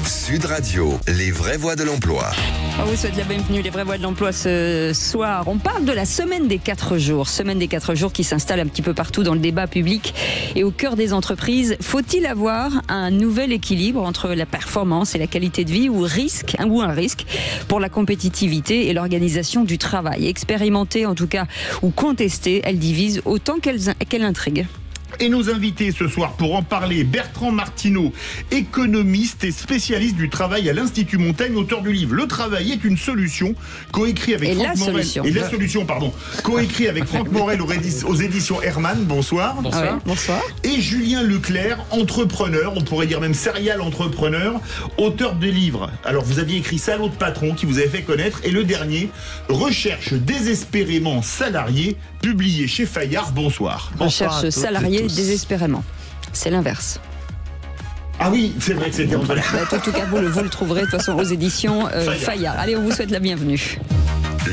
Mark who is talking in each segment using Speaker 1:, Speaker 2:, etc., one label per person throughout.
Speaker 1: Sud Radio, les vraies voix de l'emploi.
Speaker 2: On vous souhaite la bienvenue, les vraies voix de l'emploi ce soir. On parle de la semaine des 4 jours. Semaine des 4 jours qui s'installe un petit peu partout dans le débat public et au cœur des entreprises. Faut-il avoir un nouvel équilibre entre la performance et la qualité de vie ou un risque pour la compétitivité et l'organisation du travail? Expérimentée en tout cas ou contestée, elle divise autant qu'elle intrigue.
Speaker 3: Et nos invités ce soir pour en parler, Bertrand Martineau, économiste et spécialiste du travail à l'Institut Montaigne, auteur du livre Le travail est une solution, coécrit avec Franck Morel. Coécrit avec Franck Morel aux éditions Hermann. Bonsoir.
Speaker 2: Bonsoir. Ouais, bonsoir.
Speaker 3: Et Julien Leclerc, entrepreneur, on pourrait dire même serial entrepreneur, auteur de livres. Alors vous aviez écrit Salaud de patron qui vous avait fait connaître, et le dernier, Recherche désespérément salarié, publié chez Fayard. Bonsoir.
Speaker 2: Recherche salarié désespérément. C'est l'inverse.
Speaker 3: Ah oui, c'est vrai que c'était en vrai.
Speaker 2: En tout cas, vous le trouverez de toute façon aux éditions Fayard. Allez, on vous souhaite la bienvenue.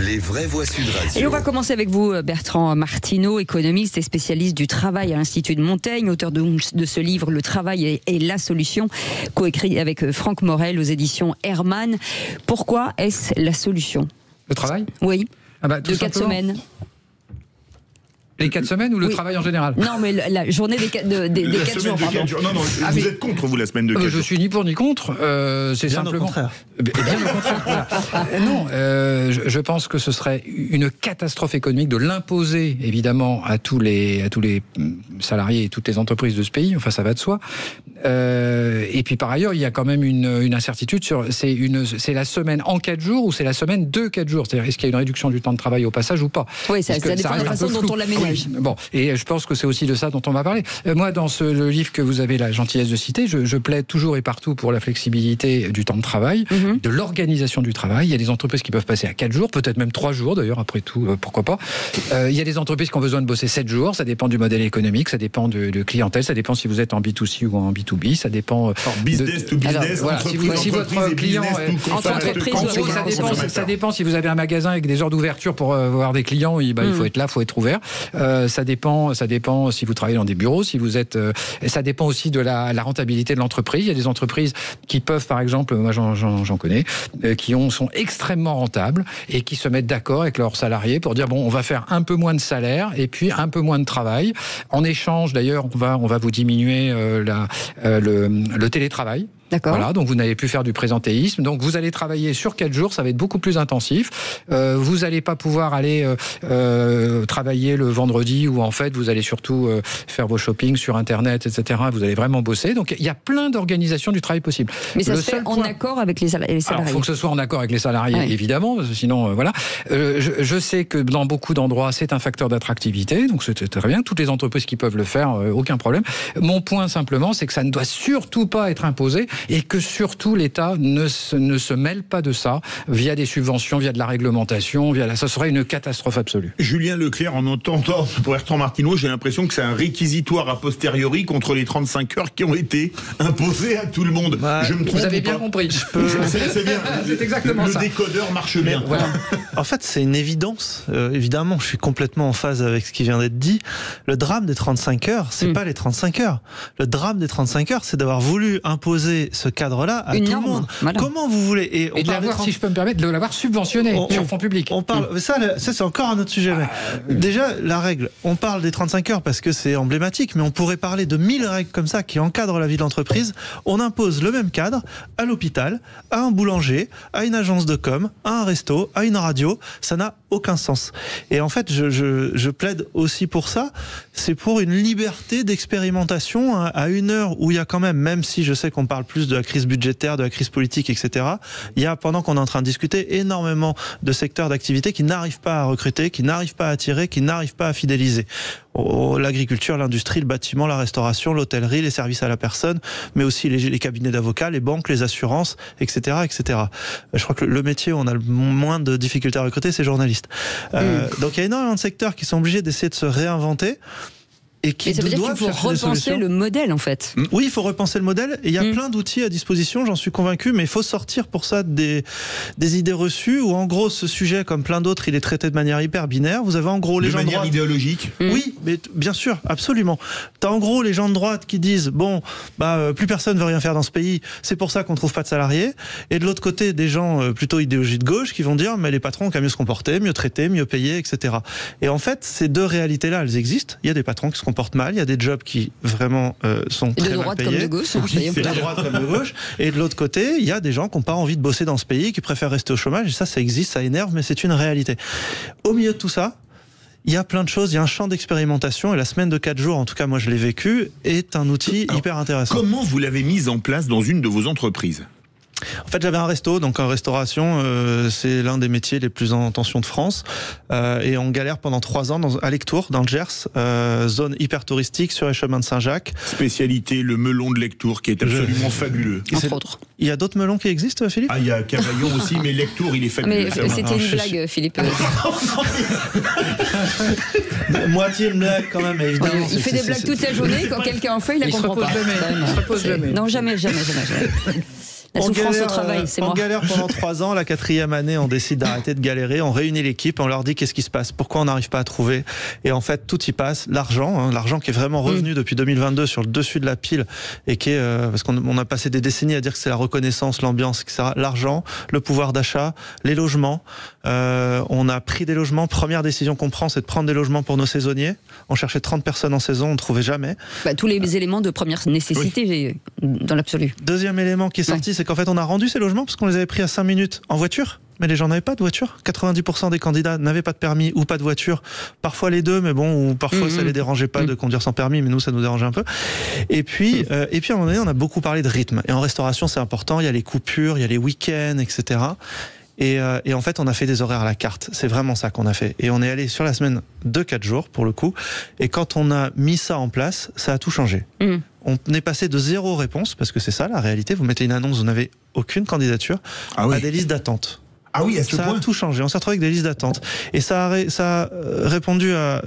Speaker 1: Les vraies voix Sud Radio.
Speaker 2: Et on va commencer avec vous, Bertrand Martineau, économiste et spécialiste du travail à l'Institut de Montaigne, auteur de ce livre Le travail est la solution, coécrit avec Franck Morel aux éditions Hermann. Pourquoi est-ce la solution?
Speaker 4: Le travail?
Speaker 2: Oui.
Speaker 4: De
Speaker 2: 4 semaines.
Speaker 4: Les 4 semaines ou le travail en général?
Speaker 2: Non, mais la journée des 4 jours.
Speaker 3: Non, vous êtes contre, vous, la semaine de 4 jours.
Speaker 4: Je suis ni pour ni contre. C'est
Speaker 5: bien
Speaker 4: simplement.
Speaker 5: Au contraire.
Speaker 4: Bien au contraire. Voilà. Non, je pense que ce serait une catastrophe économique de l'imposer, évidemment, à tous les salariés et toutes les entreprises de ce pays. Enfin, ça va de soi. Et puis, par ailleurs, il y a quand même une incertitude sur c'est la semaine en 4 jours ou c'est la semaine de 4 jours. C'est-à-dire, est-ce qu'il y a une réduction du temps de travail au passage ou pas?
Speaker 2: Oui, ça dépend de la façon dont on l'aménage.
Speaker 4: Bon, et je pense que c'est aussi de ça dont on va parler. Moi, dans le livre que vous avez la gentillesse de citer, je plaide toujours et partout pour la flexibilité du temps de travail, de l'organisation du travail. Il y a des entreprises qui peuvent passer à 4 jours, peut-être même 3 jours d'ailleurs, après tout, pourquoi pas. Il y a des entreprises qui ont besoin de bosser 7 jours, ça dépend du modèle économique, ça dépend de clientèle, ça dépend si vous êtes en B2C ou en B2B, ça dépend...
Speaker 3: business to business,
Speaker 4: si votre client ça dépend si vous avez un magasin avec des heures d'ouverture pour voir des clients, il faut être là, il faut être ouvert. Ça dépend si vous travaillez dans des bureaux, si vous êtes. Ça dépend aussi de la rentabilité de l'entreprise. Il y a des entreprises qui peuvent, par exemple, moi j'en connais, qui sont extrêmement rentables et qui se mettent d'accord avec leurs salariés pour dire bon, on va faire un peu moins de salaire et puis un peu moins de travail. En échange, d'ailleurs, on va vous diminuer le télétravail.
Speaker 2: D'accord.
Speaker 4: Voilà, donc vous n'allez plus faire du présentéisme. Donc vous allez travailler sur 4 jours, ça va être beaucoup plus intensif. Vous n'allez pas pouvoir aller travailler le vendredi où en fait vous allez surtout faire vos shoppings sur Internet, etc. Vous allez vraiment bosser. Donc il y a plein d'organisations du travail possible.
Speaker 2: Mais ça se fait en accord avec les salariés.
Speaker 4: Alors, il faut que ce soit en accord avec les salariés, évidemment, sinon voilà. Je sais que dans beaucoup d'endroits, c'est un facteur d'attractivité, donc c'est très bien. Toutes les entreprises qui peuvent le faire, aucun problème. Mon point simplement, c'est que ça ne doit surtout pas être imposé. Et que surtout l'État ne se mêle pas de ça via des subventions, via de la réglementation, ça serait une catastrophe absolue.
Speaker 3: Julien Leclerc, en entendant Bertrand Martineau, j'ai l'impression que c'est un réquisitoire a posteriori contre les 35 heures qui ont été imposées à tout le monde. Je me trompe.
Speaker 4: Vous avez bien compris.
Speaker 3: C'est bien.
Speaker 4: C'est exactement ça.
Speaker 3: Le décodeur marche bien.
Speaker 4: Voilà.
Speaker 5: En fait, c'est une évidence. Évidemment, je suis complètement en phase avec ce qui vient d'être dit. Le drame des 35 heures, c'est pas les 35 heures. Le drame des 35 heures, c'est d'avoir voulu imposer ce cadre-là à tout le monde.
Speaker 2: Voilà.
Speaker 5: Comment vous voulez
Speaker 4: et de l'avoir, si je peux me permettre, de l'avoir subventionné sur fonds publics.
Speaker 5: On parle, ça c'est encore un autre sujet. Déjà, la règle, on parle des 35 heures parce que c'est emblématique, mais on pourrait parler de 1000 règles comme ça qui encadrent la vie de l'entreprise. On impose le même cadre à l'hôpital, à un boulanger, à une agence de com, à un resto, à une radio. Ça n'a aucun sens. Et en fait, je plaide aussi pour ça. C'est pour une liberté d'expérimentation à une heure où il y a quand même si je sais qu'on parle plus de la crise budgétaire, de la crise politique, etc., il y a, pendant qu'on est en train de discuter, énormément de secteurs d'activité qui n'arrivent pas à recruter, qui n'arrivent pas à attirer, qui n'arrivent pas à fidéliser. L'agriculture, l'industrie, le bâtiment, la restauration, l'hôtellerie, les services à la personne, mais aussi les cabinets d'avocats, les banques, les assurances, etc., etc. Je crois que le métier où on a le moins de difficultés à recruter, c'est journaliste. Donc il y a énormément de secteurs qui sont obligés d'essayer de se réinventer. et qui
Speaker 2: ça veut dire qu'il faut repenser le modèle, en fait.
Speaker 5: Oui, il faut repenser le modèle. Et il y a plein d'outils à disposition, j'en suis convaincu, mais il faut sortir pour ça des idées reçues où, en gros, ce sujet, comme plein d'autres, il est traité de manière hyper binaire. Vous avez en gros les gens de droite.
Speaker 3: De manière idéologique.
Speaker 5: Oui, mais bien sûr, absolument. T'as en gros les gens de droite qui disent plus personne veut rien faire dans ce pays, c'est pour ça qu'on trouve pas de salariés. Et de l'autre côté, des gens plutôt idéologie de gauche qui vont dire mais les patrons ont qu'à mieux se comporter, mieux traiter, mieux payer, etc. Et en fait, ces deux réalités-là, elles existent. Il y a des patrons qui se comportent mal, il y a des jobs qui vraiment sont très mal payés.
Speaker 2: De droite comme de gauche.
Speaker 5: C'est de droite comme de gauche. Et de l'autre côté, il y a des gens qui n'ont pas envie de bosser dans ce pays, qui préfèrent rester au chômage. Et ça existe, ça énerve, mais c'est une réalité. Au milieu de tout ça, il y a plein de choses, il y a un champ d'expérimentation et la semaine de 4 jours, en tout cas moi je l'ai vécu, est un outil hyper intéressant.
Speaker 3: Comment vous l'avez mise en place dans une de vos entreprises ?
Speaker 5: En fait, j'avais un resto, donc en restauration, c'est l'un des métiers les plus en tension de France. Et on galère pendant 3 ans à Lectoure, dans le Gers, zone hyper touristique sur les chemins de Saint-Jacques.
Speaker 3: Spécialité, le melon de Lectoure, qui est absolument fabuleux.
Speaker 2: Entre autres.
Speaker 5: Il y a d'autres melons qui existent, Philippe ?
Speaker 3: Il y a Cavaillon aussi, mais Lectoure, il est fabuleux.
Speaker 2: Mais c'était une blague, Philippe.
Speaker 5: Moitié une blague, quand même, évidemment.
Speaker 2: Il fait des blagues toute la journée, quand quelqu'un en fait, il la comprend pas.
Speaker 4: Il se repose jamais.
Speaker 2: Non, jamais. La souffrance au travail, c'est moi.
Speaker 5: On galère pendant 3 ans. La 4e année, on décide d'arrêter de galérer. On réunit l'équipe, on leur dit qu'est-ce qui se passe, pourquoi on n'arrive pas à trouver. Et en fait, tout y passe. L'argent qui est vraiment revenu depuis 2022 sur le dessus de la pile et qui est parce qu'on a passé des décennies à dire que c'est la reconnaissance, l'ambiance, etc. L'argent, le pouvoir d'achat, les logements. On a pris des logements. Première décision qu'on prend, c'est de prendre des logements pour nos saisonniers. On cherchait 30 personnes en saison, on ne trouvait jamais.
Speaker 2: Tous les éléments de première nécessité, dans l'absolu.
Speaker 5: Deuxième élément qui est sorti, c'est qu'en fait, on a rendu ces logements parce qu'on les avait pris à 5 minutes en voiture. Mais les gens n'avaient pas de voiture. 90% des candidats n'avaient pas de permis ou pas de voiture. Parfois les deux, mais ou parfois ça les dérangeait pas de conduire sans permis, mais nous, ça nous dérangeait un peu. Et puis, à un moment donné, on a beaucoup parlé de rythme. Et en restauration, c'est important. Il y a les coupures, il y a les week-ends, etc. Et en fait, on a fait des horaires à la carte. C'est vraiment ça qu'on a fait. Et on est allé sur la semaine de 4 jours, pour le coup. Et quand on a mis ça en place, ça a tout changé. On est passé de 0 réponse, parce que c'est ça la réalité. Vous mettez une annonce, vous n'avez aucune candidature, à des listes d'attente.
Speaker 3: Ah oui, à ce point.
Speaker 5: Ça a tout changé. On s'est retrouvé avec des listes d'attente. Et ça a répondu à...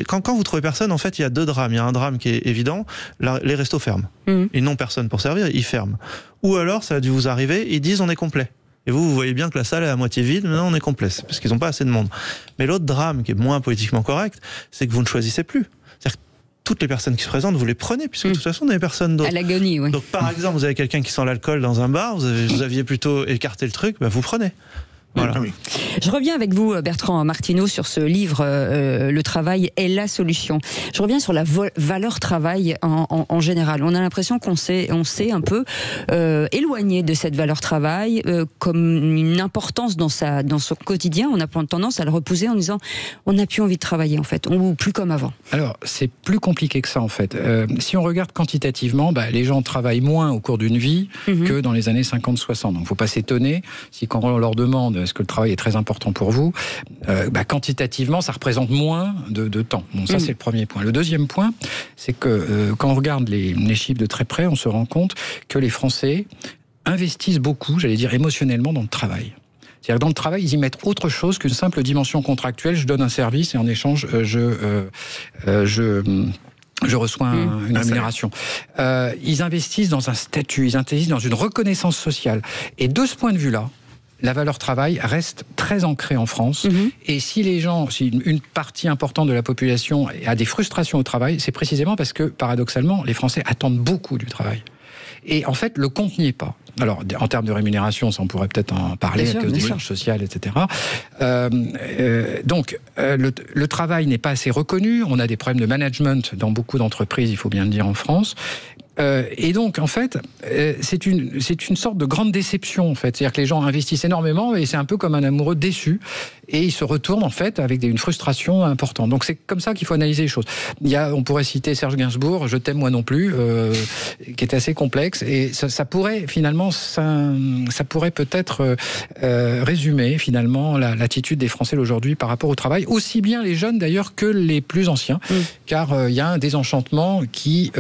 Speaker 5: Quand vous trouvez personne, en fait, il y a 2 drames. Il y a un drame qui est évident. Les restos ferment. Ils n'ont personne pour servir, ils ferment. Ou alors, ça a dû vous arriver, ils disent on est complet. Et vous voyez bien que la salle est à moitié vide, maintenant on est complet, parce qu'ils n'ont pas assez de monde. Mais l'autre drame, qui est moins politiquement correct, c'est que vous ne choisissez plus. C'est-à-dire que toutes les personnes qui se présentent, vous les prenez, puisque de toute façon, il n'y a personne d'autre.
Speaker 2: À l'agonie, oui.
Speaker 5: Donc par exemple, vous avez quelqu'un qui sent l'alcool dans un bar, vous aviez plutôt écarté le truc, vous prenez. Voilà.
Speaker 3: Ah oui.
Speaker 2: Je reviens avec vous, Bertrand Martineau, sur ce livre Le travail est la solution. Je reviens sur la valeur travail en général. On a l'impression qu'on s'est un peu éloigné de cette valeur travail, comme une importance dans son quotidien. On a tendance à le repousser en disant on n'a plus envie de travailler en fait, ou plus comme avant. Alors
Speaker 4: c'est plus compliqué que ça en fait. Si on regarde quantitativement, les gens travaillent moins au cours d'une vie que dans les années 50-60. Donc il ne faut pas s'étonner si quand on leur demande est-ce que le travail est très important pour vous, quantitativement, ça représente moins de temps. Bon, ça, c'est le premier point. Le deuxième point, c'est que quand on regarde les chiffres de très près, on se rend compte que les Français investissent beaucoup, j'allais dire émotionnellement, dans le travail. C'est-à-dire que dans le travail, ils y mettent autre chose qu'une simple dimension contractuelle. Je donne un service et en échange, je reçois une rémunération. Ils investissent dans un statut, ils investissent dans une reconnaissance sociale. Et de ce point de vue-là, la valeur travail reste très ancrée en France. Et si une partie importante de la population a des frustrations au travail, c'est précisément parce que, paradoxalement, les Français attendent beaucoup du travail. Et en fait, le compte n'y est pas. Alors, en termes de rémunération, ça on pourrait peut-être en parler, à cause des charges sociales, etc. Donc, le travail n'est pas assez reconnu. On a des problèmes de management dans beaucoup d'entreprises, il faut bien le dire, en France. Et donc, en fait, c'est une sorte de grande déception, en fait. C'est-à-dire que les gens investissent énormément et c'est un peu comme un amoureux déçu. Et ils se retournent, en fait, avec une frustration importante. Donc, c'est comme ça qu'il faut analyser les choses. On pourrait citer Serge Gainsbourg, Je t'aime moi non plus, qui est assez complexe. Et ça pourrait, finalement, ça pourrait peut-être résumer, finalement, l'attitude des Français aujourd'hui par rapport au travail. Aussi bien les jeunes, d'ailleurs, que les plus anciens. Car il y a un désenchantement qui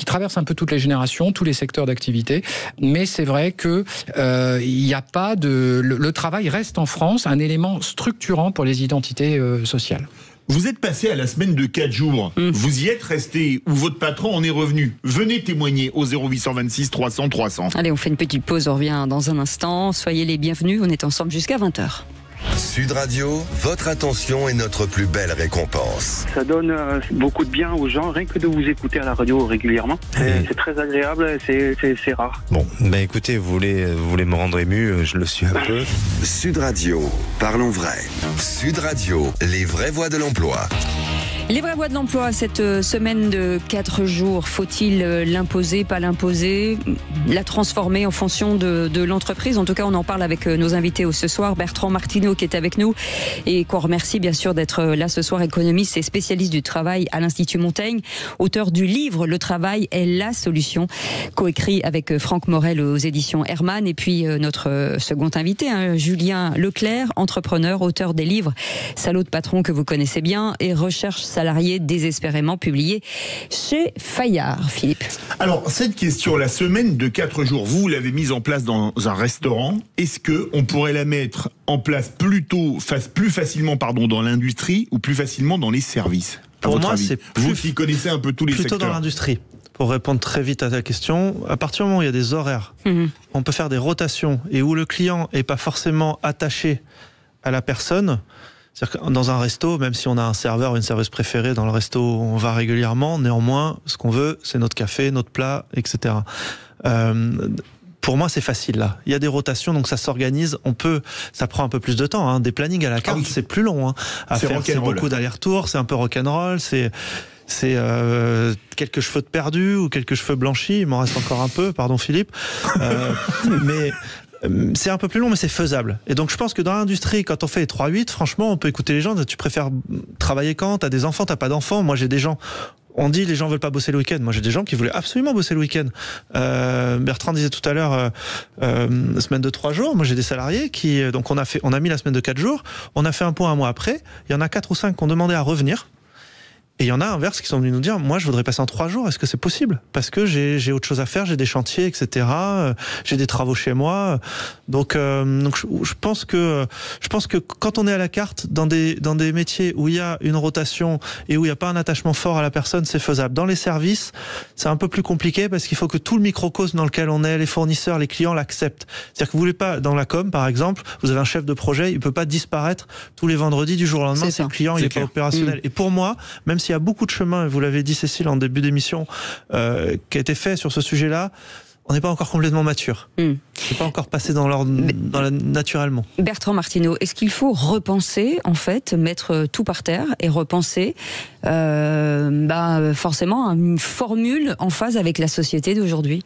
Speaker 4: traverse un peu toutes les générations, tous les secteurs d'activité, mais c'est vrai que il n'y a pas le travail reste en France un élément structurant pour les identités sociales.
Speaker 3: Vous êtes passé à la semaine de 4 jours. Vous y êtes resté ou votre patron en est revenu? Venez témoigner au 0826 300 300.
Speaker 2: Allez, on fait une petite pause, on revient dans un instant. Soyez les bienvenus, on est ensemble jusqu'à 20h.
Speaker 1: Sud Radio, votre attention est notre plus belle récompense.
Speaker 6: Ça donne beaucoup de bien aux gens, rien que de vous écouter à la radio régulièrement. C'est très agréable, c'est rare.
Speaker 7: Bon, écoutez, vous voulez me rendre ému, je le suis un peu.
Speaker 1: Sud Radio, parlons vrai. Sud Radio, les vraies voix de l'emploi.
Speaker 2: Les vraies voies de l'emploi, cette semaine de 4 jours, faut-il l'imposer, pas l'imposer, la transformer en fonction de l'entreprise? En tout cas, on en parle avec nos invités ce soir. Bertrand Martineau qui est avec nous et qu'on remercie bien sûr d'être là ce soir, économiste et spécialiste du travail à l'Institut Montaigne, auteur du livre « Le travail est la solution », coécrit avec Franck Morel aux éditions Hermann. Et puis notre second invité, Julien Leclerc, entrepreneur, auteur des livres « Salaud de patron » que vous connaissez bien et « Recherche salariés désespérément publié chez Fayard. Philippe.
Speaker 3: Alors, cette question, la semaine de 4 jours, vous l'avez mise en place dans un restaurant. Est-ce qu'on pourrait la mettre en place plus facilement dans l'industrie ou plus facilement dans les services?
Speaker 5: Pour moi, c'est
Speaker 3: vous qui connaissez un peu tous les secteurs.
Speaker 5: Plutôt dans l'industrie. Pour répondre très vite à ta question, à partir du moment où il y a des horaires, on peut faire des rotations et où le client n'est pas forcément attaché à la personne. C'est-à-dire que dans un resto, même si on a un serveur ou une serveuse préférée dans le resto où on va régulièrement, néanmoins, ce qu'on veut, c'est notre café, notre plat, etc. Pour moi, c'est facile là. Il y a des rotations, donc ça s'organise. Ça prend un peu plus de temps. Des plannings à la carte, c'est plus long à faire. C'est beaucoup d'allers-retours, c'est un peu rock'n'roll, c'est quelques cheveux de perdus ou quelques cheveux blanchis. Il m'en reste encore un peu, pardon Philippe. Mais c'est un peu plus long, mais c'est faisable. Et donc, je pense que dans l'industrie, quand on fait les 3-8, franchement, on peut écouter les gens. Tu préfères travailler quand? T'as des enfants, t'as pas d'enfants? Moi, j'ai des gens. On dit les gens veulent pas bosser le week-end. Moi, j'ai des gens qui voulaient absolument bosser le week-end. Bertrand disait tout à l'heure, semaine de 3 jours. Moi, j'ai des salariés qui, donc on a mis la semaine de 4 jours. On a fait un point un mois après. Il y en a 4 ou 5 qui ont demandé à revenir. Et il y en a inverse qui sont venus nous dire, moi je voudrais passer en 3 jours, est-ce que c'est possible? Parce que j'ai autre chose à faire, j'ai des chantiers, etc. J'ai des travaux chez moi. Donc je pense que quand on est à la carte dans des métiers où il y a une rotation et où il n'y a pas un attachement fort à la personne, c'est faisable. Dans les services, c'est un peu plus compliqué parce qu'il faut que tout le microcosme dans lequel on est, les fournisseurs, les clients l'acceptent. C'est-à-dire que vous voulez pas, dans la com par exemple, vous avez un chef de projet, il peut pas disparaître tous les vendredis du jour au lendemain si le client il est pas opérationnel. Et pour moi, même si il y a beaucoup de chemin, et vous l'avez dit Cécile en début d'émission, qui a été fait sur ce sujet-là, on n'est pas encore complètement mature. C'est pas encore passé naturellement.
Speaker 2: Bertrand Martineau, est-ce qu'il faut repenser, en fait, mettre tout par terre et repenser forcément une formule en phase avec la société d'aujourd'hui?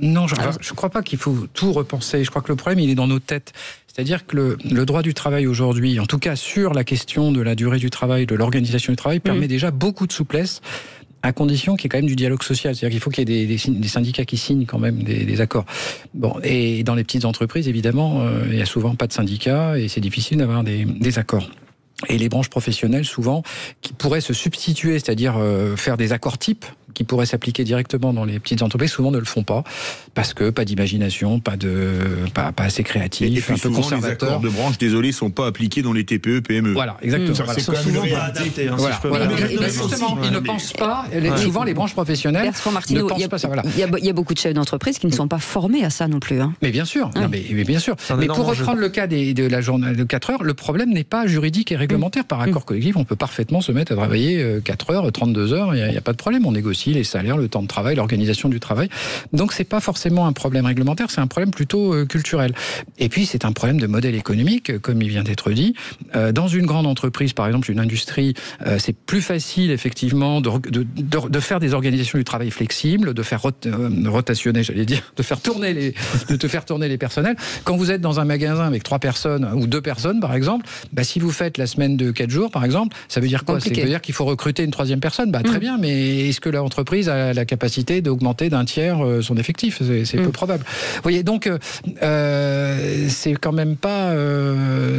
Speaker 4: Non, je ne crois pas qu'il faut tout repenser. Je crois que le problème, il est dans nos têtes. C'est-à-dire que le droit du travail aujourd'hui, en tout cas sur la question de la durée du travail, de l'organisation du travail, permet déjà beaucoup de souplesse, à condition qu'il y ait quand même du dialogue social. C'est-à-dire qu'il faut qu'il y ait des syndicats qui signent quand même des accords. Bon, et dans les petites entreprises, évidemment, il n'y a souvent pas de syndicats et c'est difficile d'avoir des accords. Et les branches professionnelles, souvent, qui pourraient se substituer, c'est-à-dire faire des accords types, qui pourraient s'appliquer directement dans les petites entreprises, souvent ne le font pas, parce que pas d'imagination, pas assez créatif, un peu conservateur.
Speaker 3: Les accords de branche, désolé, sont pas appliqués dans les TPE, PME.
Speaker 4: Voilà, exactement.
Speaker 3: Ils sont souvent pas adaptés.
Speaker 4: Justement, ils ne pensent pas, souvent les branches professionnelles ne pensent pas ça.
Speaker 2: Il y a beaucoup de chefs d'entreprise qui ne sont pas formés à ça non plus.
Speaker 4: Mais bien sûr, mais bien sûr. Mais pour reprendre le cas de la journée de 4 heures, le problème n'est pas juridique et réglementaire. Par accord collectif, on peut parfaitement se mettre à travailler 4 heures, 32 heures, il n'y a pas de problème. On négocie les salaires, le temps de travail, l'organisation du travail. Donc c'est pas forcément un problème réglementaire, c'est un problème plutôt culturel. Et puis c'est un problème de modèle économique, comme il vient d'être dit. Dans une grande entreprise, par exemple une industrie, c'est plus facile effectivement de faire des organisations du travail flexibles, de faire rotationner, j'allais dire, de faire tourner les personnels. Quand vous êtes dans un magasin avec 3 personnes ou 2 personnes par exemple, si vous faites la semaine de 4 jours par exemple, ça veut dire quoi? Ça veut dire qu'il faut recruter une 3e personne. Très bien, mais est-ce que l'entreprise a la capacité d'augmenter d'un tiers son effectif? C'est peu probable. Vous voyez, donc c'est quand même pas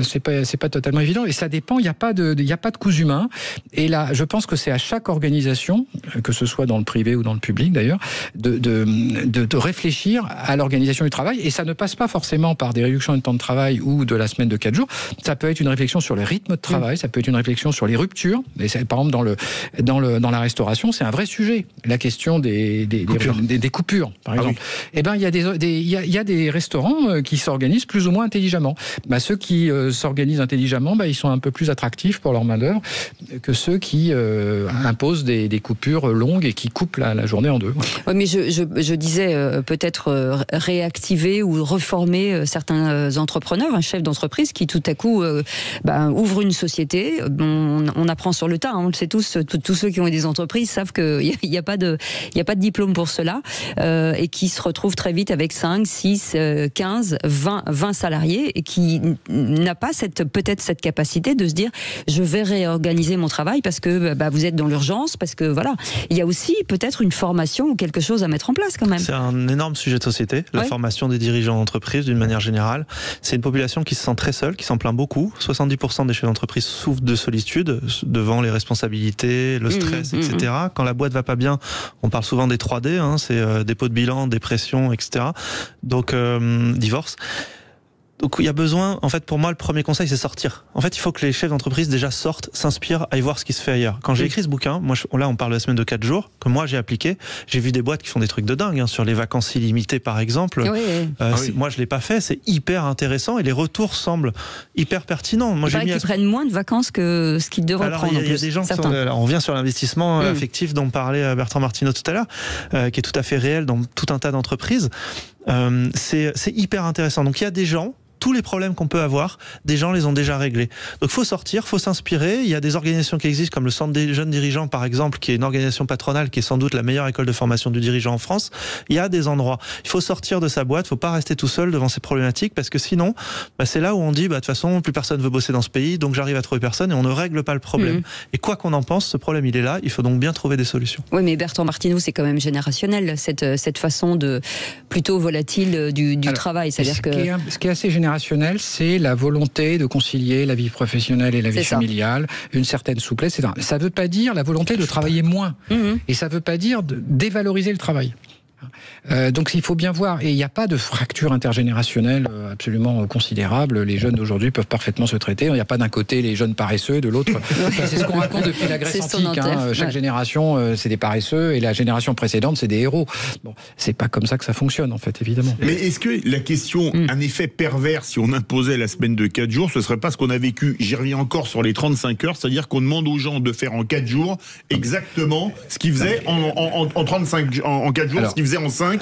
Speaker 4: c'est pas totalement évident, et ça dépend. Il n'y a pas de cousu humain. Et là, je pense que c'est à chaque organisation, que ce soit dans le privé ou dans le public d'ailleurs, de réfléchir à l'organisation du travail. Et ça ne passe pas forcément par des réductions de temps de travail ou de la semaine de 4 jours. Ça peut être une réflexion sur le rythme de travail, ça peut être une réflexion sur les ruptures. Et par exemple, dans la restauration, c'est un vrai sujet. La question des coupures, par exemple. Eh ben, il y a des restaurants qui s'organisent plus ou moins intelligemment. Ceux qui s'organisent intelligemment, ils sont un peu plus attractifs pour leur main-d'œuvre que ceux qui imposent des coupures longues et qui coupent la journée en deux.
Speaker 2: Oui, mais je disais peut-être réactiver ou reformer certains entrepreneurs, un chef d'entreprise qui tout à coup ouvre une société. On apprend sur le tas, on le sait tous ceux qui ont des entreprises savent qu'il n'y a pas de diplôme pour cela, et qui se retrouvent très vite avec 5, 6, 15, 20 salariés et qui n'a pas peut-être cette capacité de se dire je vais réorganiser mon travail parce que vous êtes dans l'urgence, parce que voilà, il y a aussi peut-être une formation ou quelque chose à mettre en place quand même.
Speaker 5: C'est un énorme sujet de société, la formation des dirigeants d'entreprise d'une manière générale. C'est une population qui se sent très seule, qui s'en plaint beaucoup. 70% des chefs d'entreprise souffrent de solitude devant les responsabilités, le stress, etc. Quand la boîte va pas bien, on parle souvent des 3D, c'est dépôt de bilan, dépression, etc. Donc divorce. Donc il y a besoin, en fait pour moi le premier conseil c'est sortir. En fait il faut que les chefs d'entreprise déjà sortent, s'inspirent, aillent voir ce qui se fait ailleurs. Quand j'ai écrit ce bouquin, là on parle de la semaine de 4 jours, que moi j'ai appliqué, j'ai vu des boîtes qui font des trucs de dingue, sur les vacances illimitées par exemple. Moi je l'ai pas fait, c'est hyper intéressant et les retours semblent hyper pertinents.
Speaker 2: Moi j'ai qu'ils prennent moins de vacances que ce qu'ils devraient prendre.
Speaker 5: Il y a des gens qui sont, on revient sur l'investissement affectif dont parlait Bertrand Martineau tout à l'heure, qui est tout à fait réel dans tout un tas d'entreprises. C'est hyper intéressant. Donc il y a des gens, tous les problèmes qu'on peut avoir, des gens les ont déjà réglés. Donc faut sortir, faut s'inspirer. Il y a des organisations qui existent comme le Centre des jeunes dirigeants par exemple, qui est une organisation patronale qui est sans doute la meilleure école de formation du dirigeant en France. Il y a des endroits. Il faut sortir de sa boîte, faut pas rester tout seul devant ces problématiques parce que sinon, c'est là où on dit de toute façon plus personne veut bosser dans ce pays, donc j'arrive à trouver personne et on ne règle pas le problème. Et quoi qu'on en pense, ce problème il est là. Il faut donc bien trouver des solutions.
Speaker 2: Oui, mais Bertrand Martineau, c'est quand même générationnel cette façon de plutôt volatile du travail. C'est-à-dire
Speaker 4: ce qui est assez générationnel, c'est la volonté de concilier la vie professionnelle et la vie familiale, une certaine souplesse. Ça ne veut pas dire la volonté de travailler moins. Et ça ne veut pas dire de dévaloriser le travail. Donc il faut bien voir, et il n'y a pas de fracture intergénérationnelle absolument considérable. Les jeunes d'aujourd'hui peuvent parfaitement se traiter. Il n'y a pas d'un côté les jeunes paresseux, de l'autre. C'est ce qu'on raconte depuis la Grèce antique. Chaque génération, c'est des paresseux, et la génération précédente, c'est des héros. Bon, c'est pas comme ça que ça fonctionne, en fait, évidemment.
Speaker 3: Mais est-ce que la question, un effet pervers, si on imposait la semaine de 4 jours, ce serait pas ce qu'on a vécu, j'y reviens encore sur les 35 heures, c'est-à-dire qu'on demande aux gens de faire en 4 jours exactement ce qu'ils faisaient en 4 jours, ce qu'ils faisaient en 5.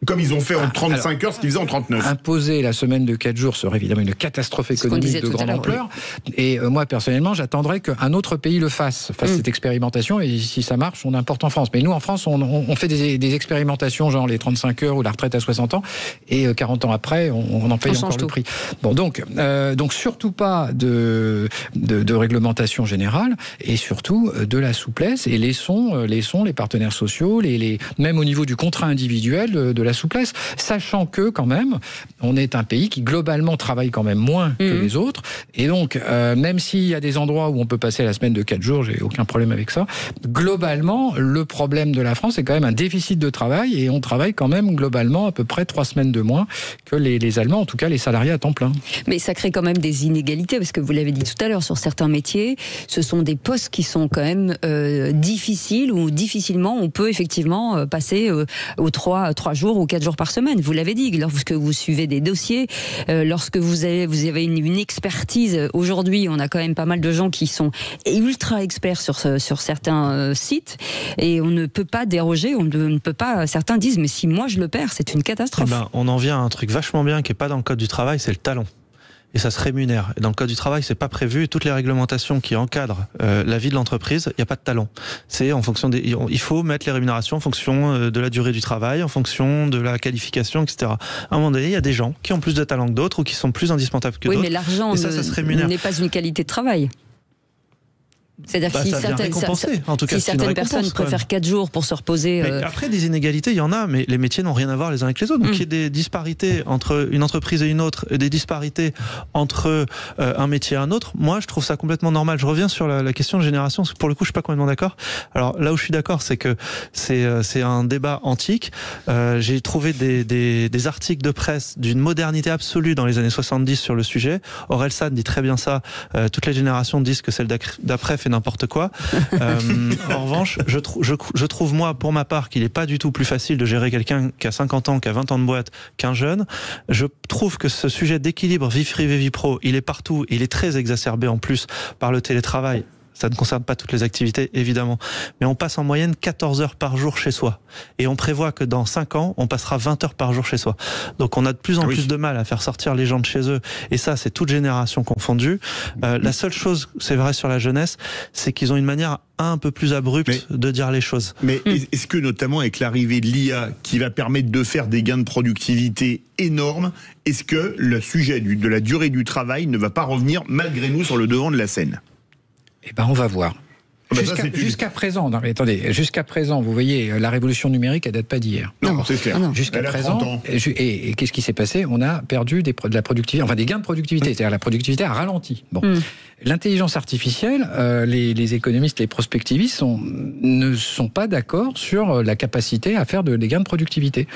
Speaker 3: Comme ils ont fait en 35 heures, ce qu'ils faisaient en 39.
Speaker 4: Imposer la semaine de 4 jours serait évidemment une catastrophe économique de grande ampleur. Et moi, personnellement, j'attendrais qu'un autre pays le fasse cette expérimentation. Et si ça marche, on importe en France. Mais nous, en France, on fait des expérimentations, genre les 35 heures ou la retraite à 60 ans. Et 40 ans après, on en paye encore le prix. Bon, donc surtout pas de réglementation générale. Et surtout de la souplesse. Et laissons les partenaires sociaux, même au niveau du contrat individuel, de la souplesse, sachant que quand même, on est un pays qui globalement travaille quand même moins que les autres, et donc même s'il y a des endroits où on peut passer la semaine de 4 jours, j'ai aucun problème avec ça, globalement, le problème de la France, c'est quand même un déficit de travail, et on travaille quand même globalement à peu près 3 semaines de moins que les Allemands, en tout cas les salariés à temps plein.
Speaker 2: Mais ça crée quand même des inégalités, parce que vous l'avez dit tout à l'heure, sur certains métiers, ce sont des postes qui sont quand même difficiles, ou difficilement on peut effectivement passer aux 3 jours ou 4 jours par semaine. Vous l'avez dit, lorsque vous suivez des dossiers, lorsque vous avez une expertise. Aujourd'hui, on a quand même pas mal de gens qui sont ultra experts sur certains sites, et on ne peut pas déroger, on ne peut pas. Certains disent, mais si moi je le perds, c'est une catastrophe.
Speaker 5: On en vient à un truc vachement bien qui est pas dans le code du travail, c'est le talent. Et ça se rémunère. Et dans le code du travail, c'est pas prévu. Et toutes les réglementations qui encadrent la vie de l'entreprise, il n'y a pas de talent. C'est en fonction il faut mettre les rémunérations en fonction de la durée du travail, en fonction de la qualification, etc. À un moment donné, il y a des gens qui ont plus de talent que d'autres, ou qui sont plus indispensables que d'autres.
Speaker 2: Oui, mais l'argent n'est pas une qualité de travail. C'est-à-dire que si certaines personnes préfèrent 4 jours pour se reposer...
Speaker 5: Après, des inégalités, il y en a, mais les métiers n'ont rien à voir les uns avec les autres. Donc il y a des disparités entre une entreprise et une autre, et des disparités entre un métier et un autre. Moi, je trouve ça complètement normal. Je reviens sur la question de génération, parce que pour le coup, je suis pas complètement d'accord. Alors là où je suis d'accord, c'est que c'est un débat antique. J'ai trouvé des articles de presse d'une modernité absolue dans les années 70 sur le sujet. Orelsan dit très bien ça. Toutes les générations disent que celle d'après fait n'importe quoi. En revanche, je trouve moi, pour ma part, qu'il n'est pas du tout plus facile de gérer quelqu'un qui a 50 ans, qui a 20 ans de boîte, qu'un jeune. Je trouve que ce sujet d'équilibre vie privée, vie pro, il est partout, il est très exacerbé en plus par le télétravail. Ça ne concerne pas toutes les activités, évidemment. Mais on passe en moyenne 14 heures par jour chez soi. Et on prévoit que dans 5 ans, on passera 20 heures par jour chez soi. Donc on a de plus en plus de mal à faire sortir les gens de chez eux. Et ça, c'est toute génération confondue. La seule chose, c'est vrai sur la jeunesse, c'est qu'ils ont une manière un peu plus abrupte de dire les choses.
Speaker 3: Mais est-ce que notamment avec l'arrivée de l'IA qui va permettre de faire des gains de productivité énormes, est-ce que le sujet de la durée du travail ne va pas revenir malgré nous sur le devant de la scène ?
Speaker 4: Eh ben, on va voir. Jusqu'à présent, jusqu'à présent, vous voyez, la révolution numérique, elle date pas d'hier.
Speaker 3: Non, c'est clair.
Speaker 4: Jusqu'à présent, et qu'est-ce qui s'est passé ? On a perdu de la productivité, enfin des gains de productivité, c'est-à-dire la productivité a ralenti. Bon, l'intelligence artificielle, les économistes, les prospectivistes ne sont pas d'accord sur la capacité à faire des gains de productivité.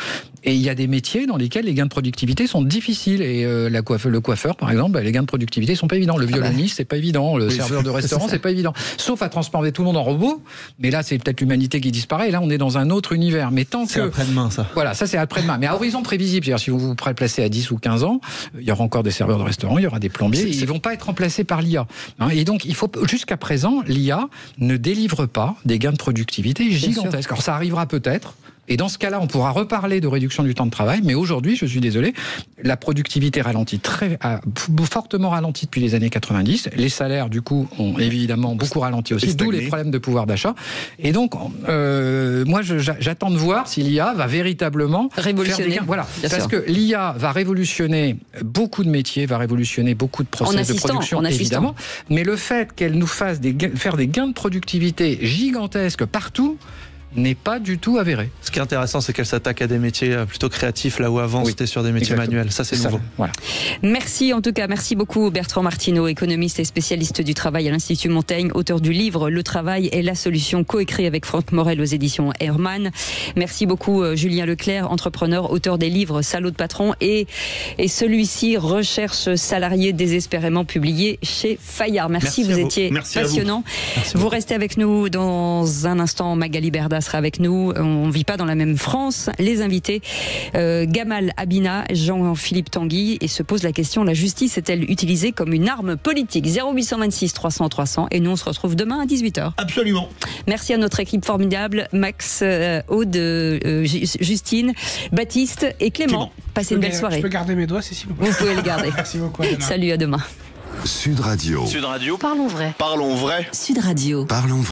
Speaker 4: Et il y a des métiers dans lesquels les gains de productivité sont difficiles. Et le coiffeur, par exemple, les gains de productivité sont pas évidents. Le violoniste, c'est pas évident. Le serveur de restaurant, c'est pas évident. Sauf à transformer tout le monde en robot. Mais là, c'est peut-être l'humanité qui disparaît. Et là, on est dans un autre univers. Mais tant que...
Speaker 5: C'est après-demain, ça.
Speaker 4: Voilà, ça, c'est après-demain. Mais à horizon prévisible. C'est-à-dire, si vous vous placez à 10 ou 15 ans, il y aura encore des serveurs de restaurant, il y aura des plombiers. Ils vont pas être remplacés par l'IA. Et donc, jusqu'à présent, l'IA ne délivre pas des gains de productivité gigantesques. Alors, ça arrivera peut-être. Et dans ce cas-là, on pourra reparler de réduction du temps de travail. Mais aujourd'hui, je suis désolé, la productivité a fortement ralenti depuis les années 90. Les salaires, du coup, ont évidemment beaucoup ralenti aussi, d'où les problèmes de pouvoir d'achat. Et donc, moi, j'attends de voir si l'IA va véritablement
Speaker 2: révolutionner.
Speaker 4: Faire des gains. Voilà, parce que l'IA va révolutionner beaucoup de métiers, va révolutionner beaucoup de process de production, évidemment. Mais le fait qu'elle nous fasse faire des gains de productivité gigantesques partout, n'est pas du tout avéré.
Speaker 5: Ce qui est intéressant, c'est qu'elle s'attaque à des métiers plutôt créatifs, là où avant c'était sur des métiers manuels. Ça, c'est nouveau.
Speaker 2: Voilà. Merci en tout cas, merci beaucoup Bertrand Martineau, économiste et spécialiste du travail à l'Institut Montaigne, auteur du livre Le travail est la solution, coécrit avec Franck Morel aux éditions Hermann. Merci beaucoup Julien Leclerc, entrepreneur, auteur des livres Salaud de patron et celui-ci Recherche salariée désespérément, publié chez Fayard. Merci vous étiez passionnant. Vous restez avec nous dans un instant. Magali Berda sera avec nous. On ne vit pas dans la même France. Les invités, Gamal Abina, Jean-Philippe Tanguy, et se pose la question, la justice est-elle utilisée comme une arme politique ? 0826 300 300, et nous on se retrouve demain à 18h.
Speaker 3: Absolument.
Speaker 2: Merci à notre équipe formidable, Max, Aude, Justine, Baptiste et Clément. Passez une belle soirée.
Speaker 8: Je peux garder mes doigts, Cécile ?
Speaker 2: Vous pouvez les garder.
Speaker 8: Merci beaucoup.
Speaker 2: Salut, à demain.
Speaker 1: Sud Radio.
Speaker 9: Sud Radio.
Speaker 2: Parlons vrai.
Speaker 9: Parlons vrai.
Speaker 2: Sud Radio.
Speaker 1: Parlons vrai.